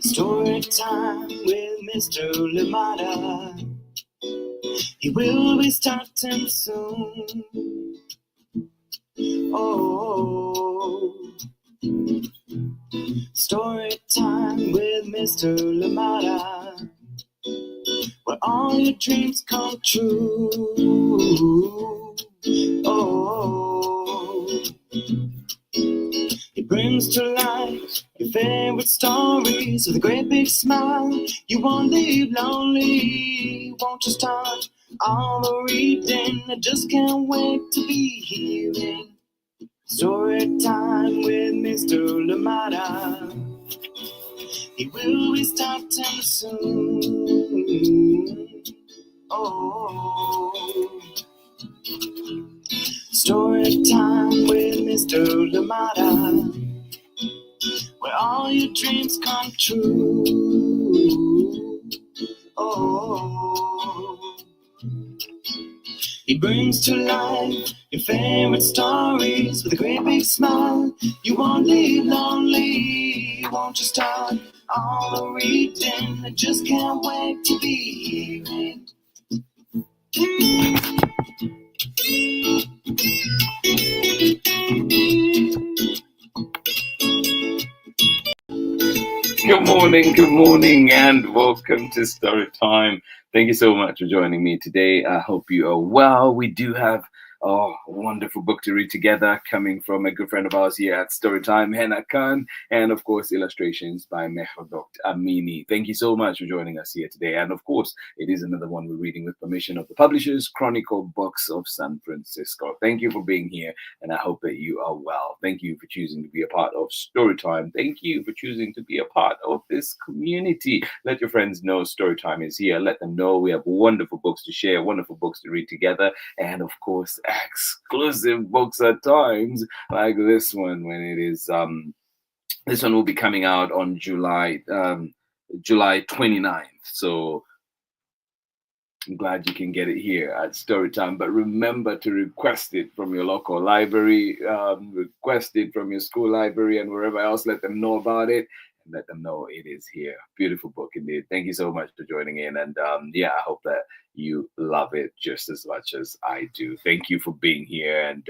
Story time with Mr. Limata. He will be starting soon. Oh, story time with Mr. Limata, where all your dreams come true. Oh, he brings to life your favorite stories with a great big smile. You won't leave lonely, won't you start all the reading? I just can't wait to be hearing story time with Mr. Limata. He will be starting soon. Oh, story time with Mr. Limata, where all your dreams come true. Oh, he brings to life your favorite stories with a great big smile. You won't leave lonely, won't you start all the reading? I just can't wait to be hearing. Good morning, and welcome to Story Time. Thank you so much for joining me today. I hope you are well. We do have a wonderful book to read together, coming from a good friend of ours here at Storytime, Hena Khan, and of course illustrations by Mehrdokht Amini. Thank you so much for joining us here today. And of course, it is another one we're reading with permission of the publishers, Chronicle Books of San Francisco. Thank you for being here, and I hope that you are well. Thank you for choosing to be a part of Storytime. Thank you for choosing to be a part of this community. Let your friends know Storytime is here. Let them know we have wonderful books to share, wonderful books to read together, and of course, exclusive books at times, like this one, when it is this one will be coming out on July 29th. So I'm glad you can get it here at Storytime, but remember to request it from your local library, request it from your school library, and wherever else. Let them know about it, and let them know it is here. Beautiful book indeed. Thank you so much for joining in, and I hope that you love it just as much as I do. Thank you for being here, and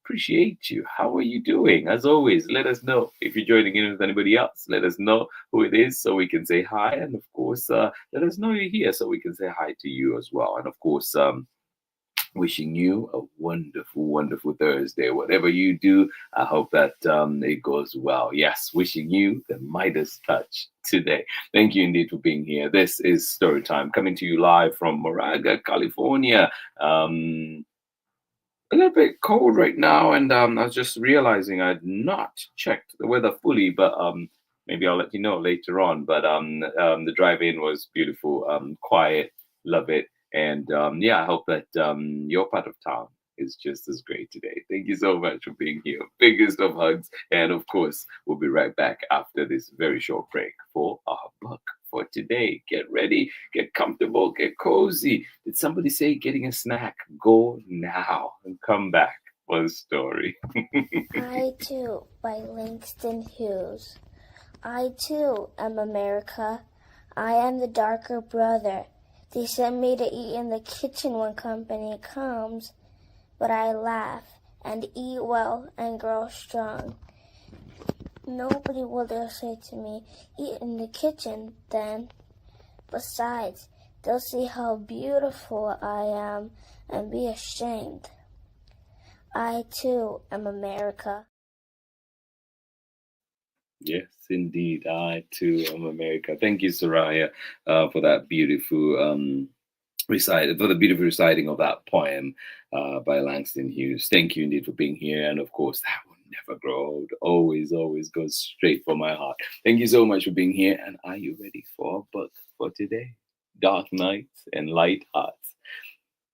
appreciate you. How are you doing? As always, let us know if you're joining in with anybody else. Let us know who it is so we can say hi, and of course, let us know you're here so we can say hi to you as well. And of course, wishing you a wonderful, wonderful Thursday. Whatever you do, I hope that it goes well. Yes, wishing you the Midas touch today. Thank you indeed for being here. This is Storytime, coming to you live from Moraga, California. A little bit cold right now, and I was just realizing I'd not checked the weather fully, but maybe I'll let you know later on. But the drive-in was beautiful, quiet, love it, and I hope that your part of town is just as great today. Thank you so much for being here. Biggest of hugs, and of course, we'll be right back after this very short break for our book for today. Get ready, get comfortable, get cozy. Did somebody say getting a snack? Go now and come back for the story. I Too by Langston Hughes. I too am America. I am the darker brother. They send me to eat in the kitchen when company comes, but I laugh and eat well and grow strong. Nobody will dare say to me, eat in the kitchen then. Besides, they'll see how beautiful I am and be ashamed. I too am America. Yes, indeed. I too am America. Thank you, Soraya, for that beautiful reciting of that poem by Langston Hughes. Thank you indeed for being here, and of course that will never grow old. Always, always goes straight for my heart. Thank you so much for being here. And are you ready for a book for today? Dark Nights and Light Hearts,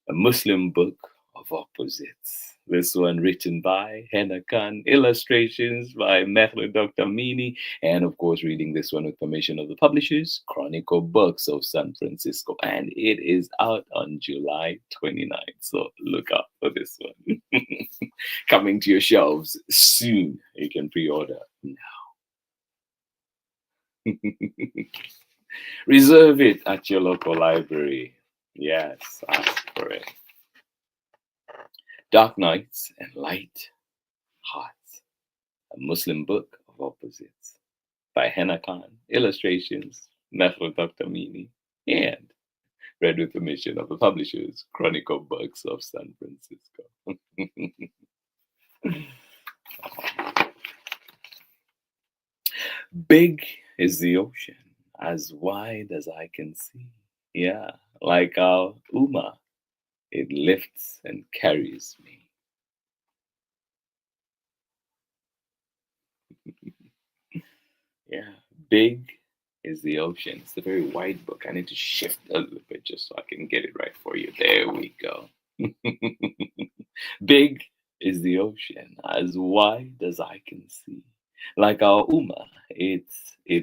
a Muslim book of opposites. This one written by Hena Khan, illustrations by Mehrdokht Amini, and of course reading this one with permission of the publishers, Chronicle Books of San Francisco. And it is out on July 29th, so look out for this one. Coming to your shelves soon. You can pre-order now. Reserve it at your local library. Yes, ask for it. Dark Nights and Light Hearts, a Muslim book of opposites by Hena Khan, illustrations, Mehrdokht Amini, and read with permission of the publishers, Chronicle Books of San Francisco. Big is the ocean, as wide as I can see. Yeah, like our Ummah, it lifts and carries me. Yeah, big is the ocean. It's a very wide book. I need to shift a little bit just so I can get it right for you. There we go. Big is the ocean, as wide as I can see. Like our Ummah, it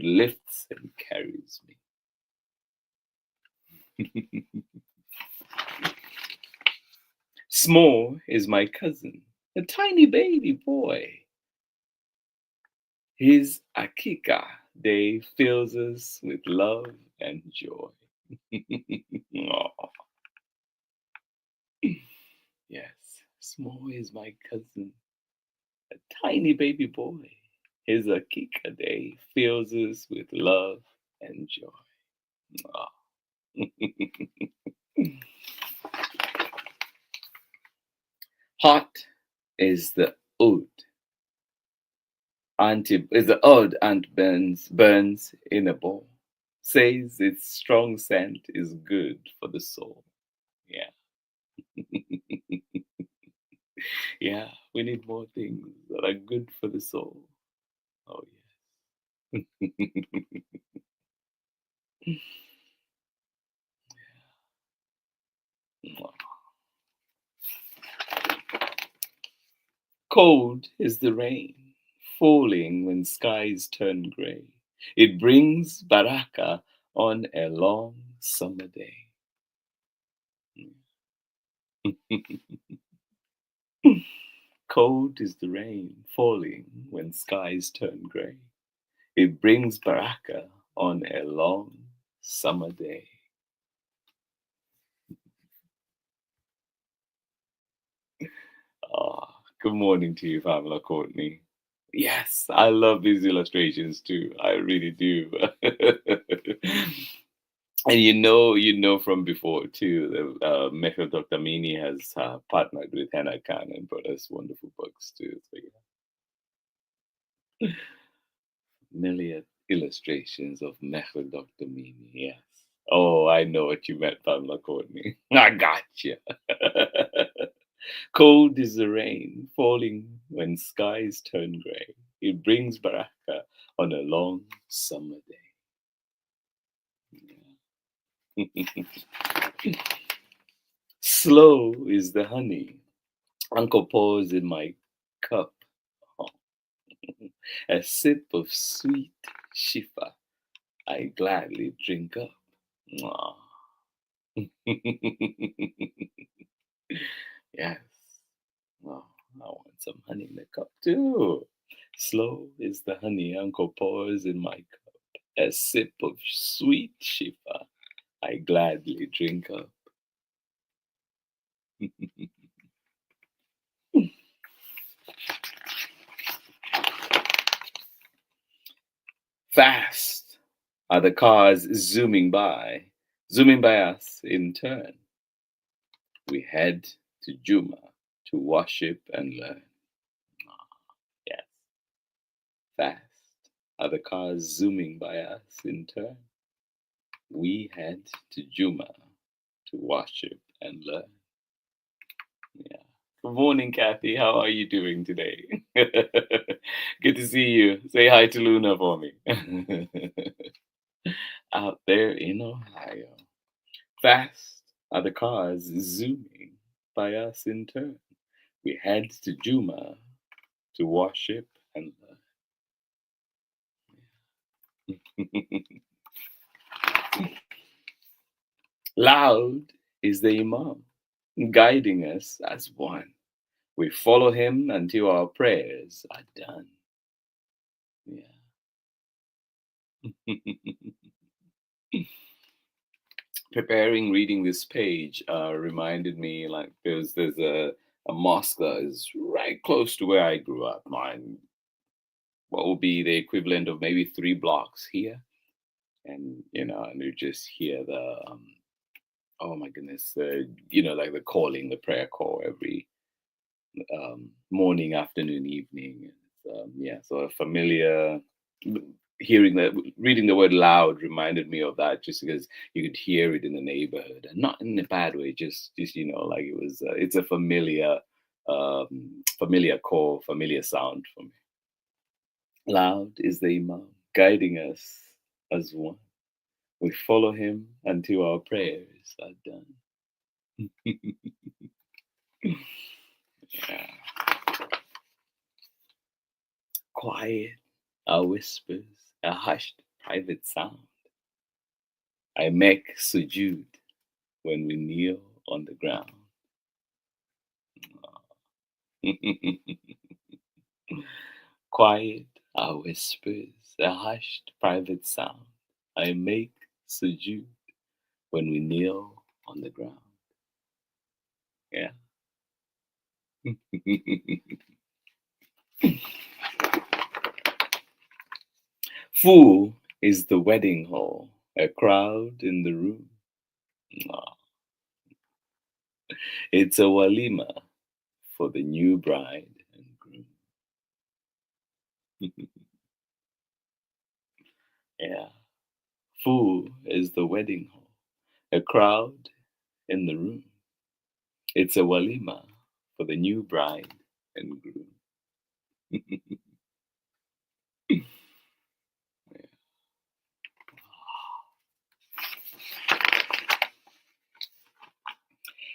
lifts and carries me. Small is my cousin, a tiny baby boy. His Akika day fills us with love and joy. Aw. Yes, small is my cousin, a tiny baby boy. His Akika day fills us with love and joy. Aw. Hot is the oud. Is the oud ant burns in a bowl. Says its strong scent is good for the soul. Yeah. Yeah, we need more things that are good for the soul. Oh, yes. Cold is the rain, falling when skies turn grey. It brings baraka on a long summer day. Cold is the rain, falling when skies turn grey. It brings baraka on a long summer day. Good morning to you, Pamela Courtney. Yes, I love these illustrations too. I really do. And you know from before too, that Mehrdokht Amini has partnered with Hena Khan and brought us wonderful books too. So, yeah. Million illustrations of Mehrdokht Amini. Yes. Oh, I know what you meant, Pamela Courtney. I got you. Cold is the rain falling when skies turn grey. It brings baraka on a long summer day. Slow is the honey. Uncle pours in my cup. Oh. A sip of sweet shifa I gladly drink up. Oh. Yes. Oh, I want some honey in the cup too. Slow is the honey Uncle pours in my cup. A sip of sweet shifa I gladly drink up. Fast are the cars zooming by us in turn. We head to Juma to worship and learn. Yes. Fast are the cars zooming by us in turn. We head to Juma to worship and learn. Yeah. Good morning, Kathy. How are you doing today? Good to see you. Say hi to Luna for me. Out there in Ohio. Fast are the cars zooming by us in turn. we head to Juma to worship and learn. Loud is the Imam, guiding us as one. We follow him until our prayers are done. Yeah. Preparing reading this page reminded me like there's a mosque that is right close to where I grew up. Mine, what would be the equivalent of maybe 3 blocks here, and and you just hear the oh my goodness, like the calling, the prayer call every morning, afternoon, evening. Yeah, so a familiar. Reading the word loud reminded me of that, just because you could hear it in the neighborhood, and not in a bad way, just like it was. It's a familiar call, familiar sound for me. Loud is the Imam, guiding us as one. We follow him until our prayers are done. Yeah. Quiet are whispers, a hushed private sound. I make sujood when we kneel on the ground. Quiet are whispers, a hushed private sound. I make sujood when we kneel on the ground. Yeah. Full is the wedding hall, a crowd in the room. It's a walima for the new bride and groom. Yeah. Full is the wedding hall, a crowd in the room. It's a walima for the new bride and groom.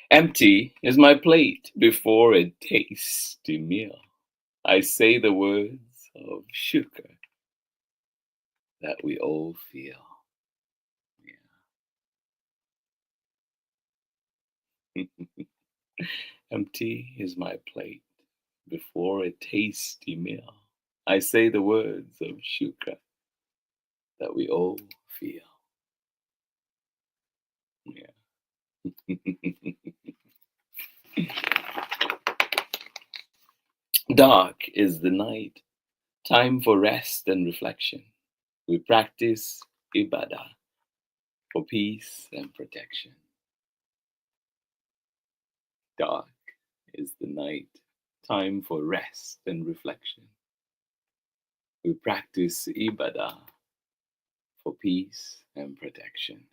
Empty is my plate before a tasty meal. I say the words of shukr that we all feel. Yeah. Empty is my plate before a tasty meal. I say the words of shukr that we all feel. Yeah. Dark is the night, time for rest and reflection. We practice ibadah for peace and protection. Dark is the night, time for rest and reflection. We practice ibadah for peace and protection.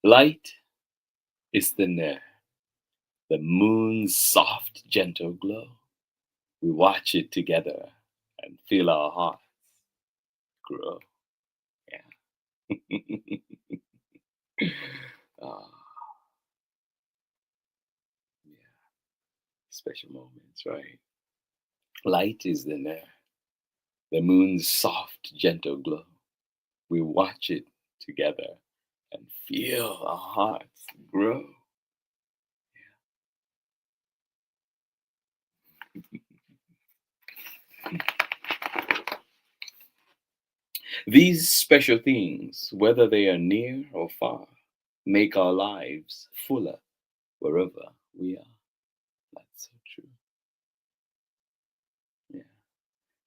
Light is the nur, the moon's soft, gentle glow. We watch it together and feel our hearts grow. Yeah. Ah, yeah. Special moments, right? Light is the nur, the moon's soft, gentle glow. We watch it together and feel our hearts grow. These special things, whether they are near or far, make our lives fuller wherever we are. That's so true. Yeah.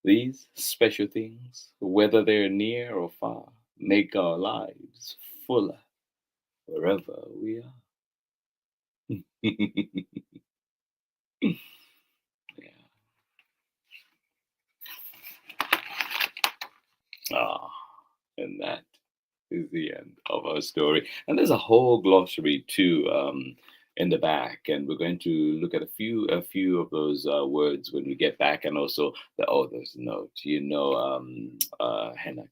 These special things, whether they're near or far, make our lives fuller wherever we are. Yeah. Ah, and that is the end of our story. And there's a whole glossary too in the back, and we're going to look at a few of those words when we get back, and also the author's note. Hena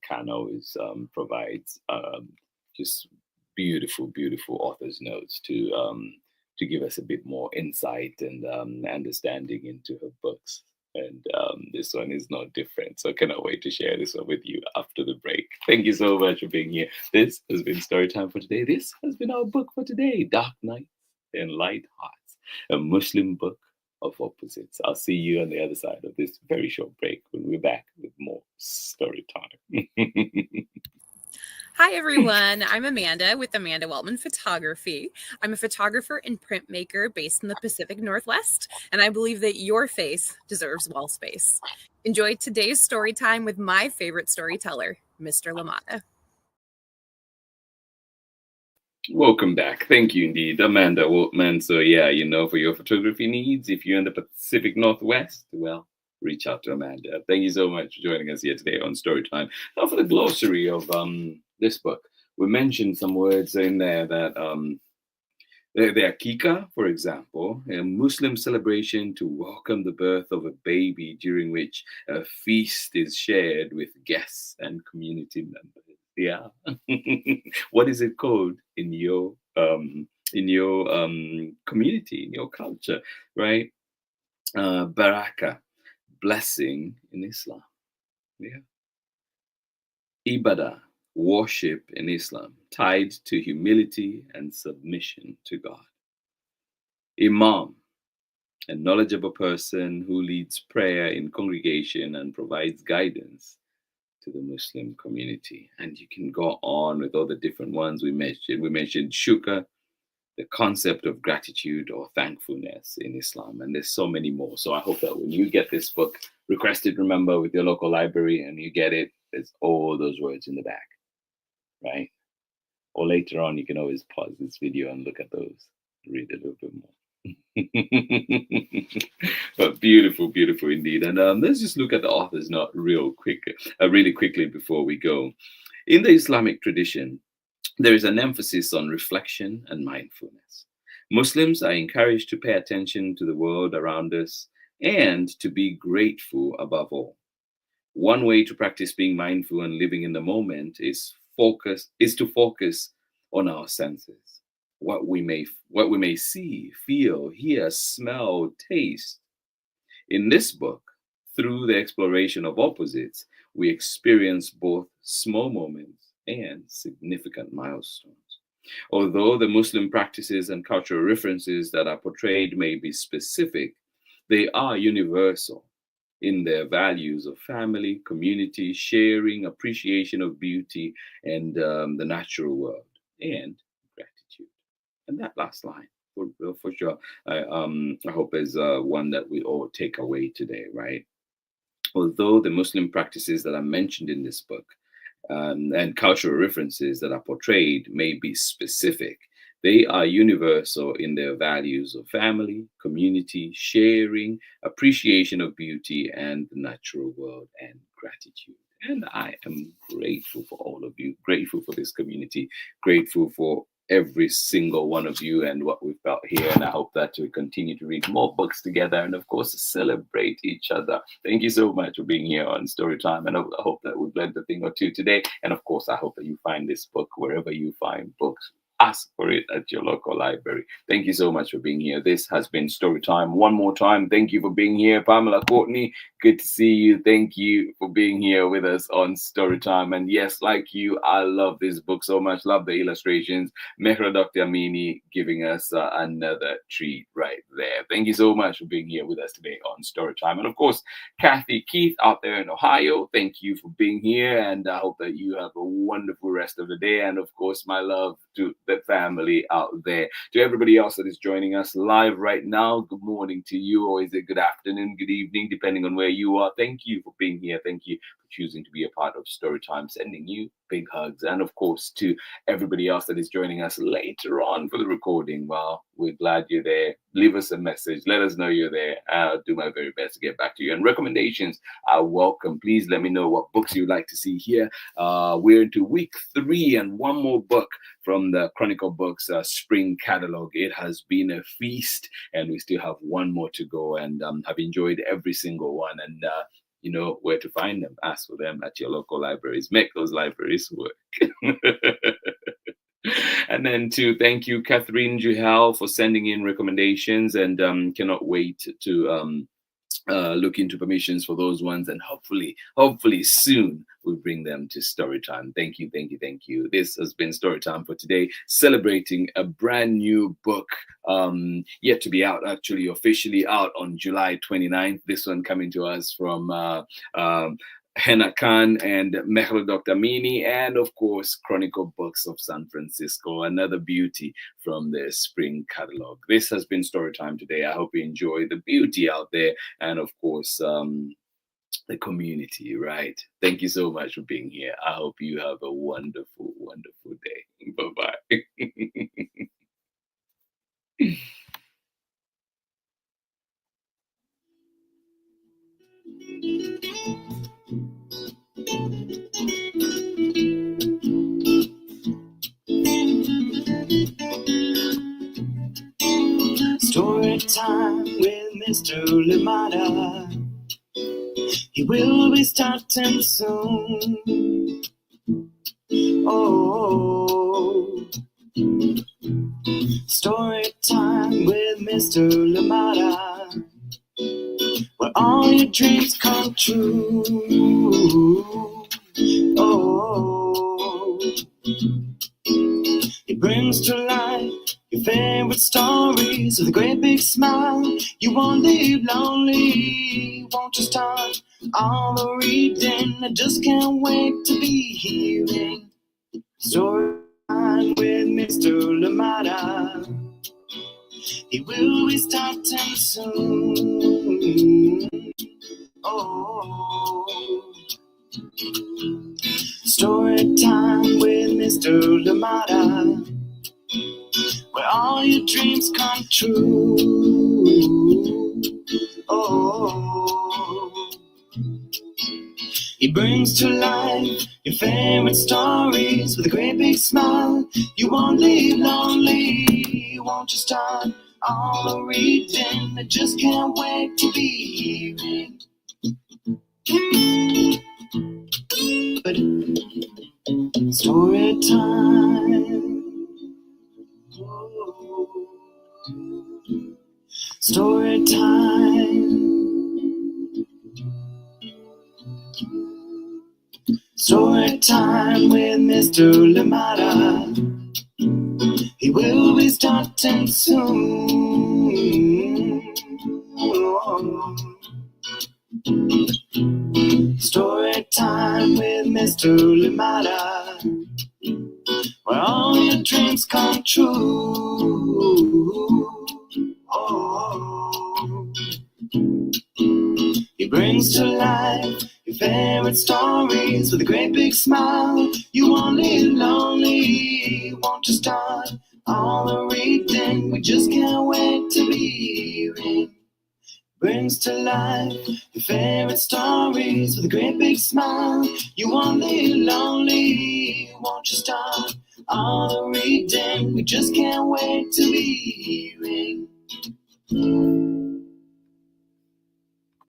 Khan always provides just beautiful, beautiful author's notes to give us a bit more insight and understanding into her books. And this one is not different. So I cannot wait to share this one with you after the break. Thank you so much for being here. This has been Story Time for today. This has been our book for today, Dark Nights and Light Hearts, a Muslim book of opposites. I'll see you on the other side of this very short break when we're back with more Story Time. Hi, everyone. I'm Amanda with Amanda Weltman Photography. I'm a photographer and printmaker based in the Pacific Northwest, and I believe that your face deserves wall space. Enjoy today's story time with my favorite storyteller, Mr. Limata. Welcome back. Thank you indeed, Amanda Weltman. So yeah, for your photography needs, if you're in the Pacific Northwest, well, reach out to Amanda. Thank you so much for joining us here today on Storytime. Now for the glossary of this book, we mentioned some words in there that the Akika, for example, a Muslim celebration to welcome the birth of a baby, during which a feast is shared with guests and community members. Yeah. What is it called in your community, in your culture, right? Baraka, blessing in Islam. Yeah. Ibadah, worship in Islam, tied to humility and submission to God. Imam, a knowledgeable person who leads prayer in congregation and provides guidance to the Muslim community. And you can go on with all the different ones we mentioned. We mentioned shukr, the concept of gratitude or thankfulness in Islam. And there's so many more. So I hope that when you get this book, request it, remember, with your local library, and you get it, there's all those words in the back, right? Or later on, you can always pause this video and look at those, read a little bit more. But beautiful, beautiful indeed. And let's just look at the author's note really quickly before we go. In the Islamic tradition, there is an emphasis on reflection and mindfulness. Muslims are encouraged to pay attention to the world around us and to be grateful above all. One way to practice being mindful and living in the moment is to focus on our senses. What we may see, feel, hear, smell, taste. In this book, through the exploration of opposites, we experience both small moments and significant milestones. Although the Muslim practices and cultural references that are portrayed may be specific, they are universal in their values of family, community, sharing, appreciation of beauty and the natural world, and gratitude. And that last line, for sure, I hope is one that we all take away today, right? Although the Muslim practices that are mentioned in this book and cultural references that are portrayed may be specific, they are universal in their values of family, community, sharing, appreciation of beauty and the natural world, and gratitude. And I am grateful for all of you, grateful for this community, grateful for every single one of you and what we've got here. And I hope that we continue to read more books together and, of course, celebrate each other. Thank you so much for being here on Storytime. And I hope that we've learned a thing or two today. And, of course, I hope that you find this book wherever you find books. Ask for it at your local library. Thank you so much for being here. This has been Storytime. One more time, thank you for being here. Pamela Courtney, good to see you. Thank you for being here with us on Storytime. And yes, like you, I love this book so much. Love the illustrations. Mehrdokht Amini giving us another treat right there. Thank you so much for being here with us today on Storytime. And of course, Kathy Keith out there in Ohio, thank you for being here. And I hope that you have a wonderful rest of the day. And of course, my love to the family out there. To everybody else that is joining us live right now, good morning to you, or is it good afternoon, good evening, depending on where you are. Thank you for being here. Thank you for choosing to be a part of Storytime. Sending you big hugs. And of course, to everybody else that is joining us later on for the recording, well, we're glad you're there. Leave us a message. Let us know you're there. I'll do my very best to get back to you. And recommendations are welcome. Please let me know what books you'd like to see here. We're into week 3 and one more book from the Chronicle Books spring catalog. It has been a feast and we still have one more to go, and have enjoyed every single one. And you know where to find them. Ask for them at your local libraries. Make those libraries work. And then to thank you, Catherine Juhel, for sending in recommendations, and cannot wait to look into permissions for those ones, and hopefully soon we'll bring them to Storytime. Thank you. This has been Storytime for today, celebrating a brand new book, yet to be out, actually officially out on July 29th. This one coming to us from Hena Khan and Mehrdokht Amini, and of course Chronicle Books of San Francisco, another beauty from their spring catalog. This has been Storytime today. I hope you enjoy the beauty out there, and of course the community, right? Thank you so much for being here. I hope you have a wonderful day. Bye-bye. Story time with Mr. Limata. He will be starting soon. Oh, story time with Mr. Limata, where all your dreams come true. Oh, he brings to life your favorite stories with a great big smile. You won't live lonely, won't you start all the reading? I just can't wait to be hearing Story Time with Mr. Limata. He will be starting soon. Oh, Story Time with Mr. Limata, where all your dreams come true. Oh, he brings to life your favorite stories with a great big smile. You won't live lonely, won't you start all the reading? I just can't wait to be hearing. Story time. Story time. Story time with Mr. Limata. He will be starting soon. Story time with Mr. Limata, where all your dreams come true. Oh, he brings to life your favorite stories with a great big smile. You won't live lonely, won't you start all the reading? We just can't wait to be hearing. Brings to life your favorite stories with a great big smile. You won't live lonely, won't you start all the reading? We just can't wait to be hearing.